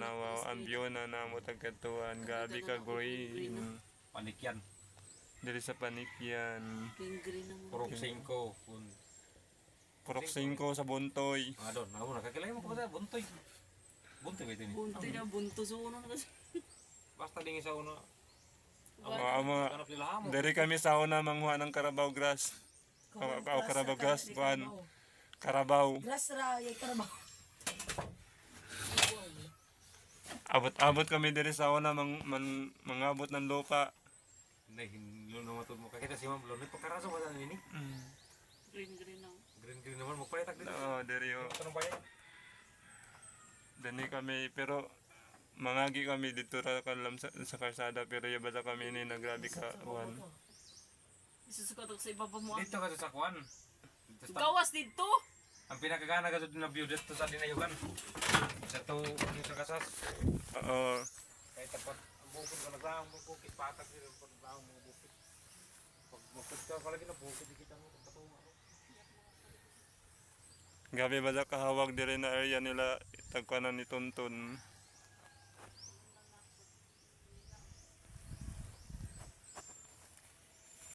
Nawaw ang view na namo tagkatuan. Gabi ka green. Panikyan. Dili sa Panikyan. Green naman. Purok 5 kun. Purok 5 sa Buntoy. Mga doon, ako nakakilala mo ko sa buntoy. Buntoy ba ito ni? Bunti na, bunto sa uno na kasi. Basta dingin sa una. Ama, Hanap nila hamo. diri kami sa una manghuha ng Carabao grass. Carabao grass, kuan. Carabao. Grass ra, yung karabaw. Abot-abot kami diri sa una mangabot ng lupa. Hindi, hindi namatod mo. Kakita si Ma'am Lorne, pagkaraso ba na nini? Green na. Green naman, magpalitak dito. Oo, diri yo. Tanong ba yan? Dani kami pero mangagi kami dito ra kalam sa karsada pero yabada kami ni nagrabi ka kuan. Isusukat ako sa ibaba mo. Dito ka sa Sakwan. Gawas dito! Ang pinakagana ka na view dito sa Dinayugan. Sa to, sa Kasas. Oo. Kahit tapat, ang bukod ka lang, bukid, patak dito, pag lang mga bukid. Pag bukid ka, palagi na bukid, di kita mo patungo. Gabi bada kahawag diri na area nila tagkanan ni Tuntun.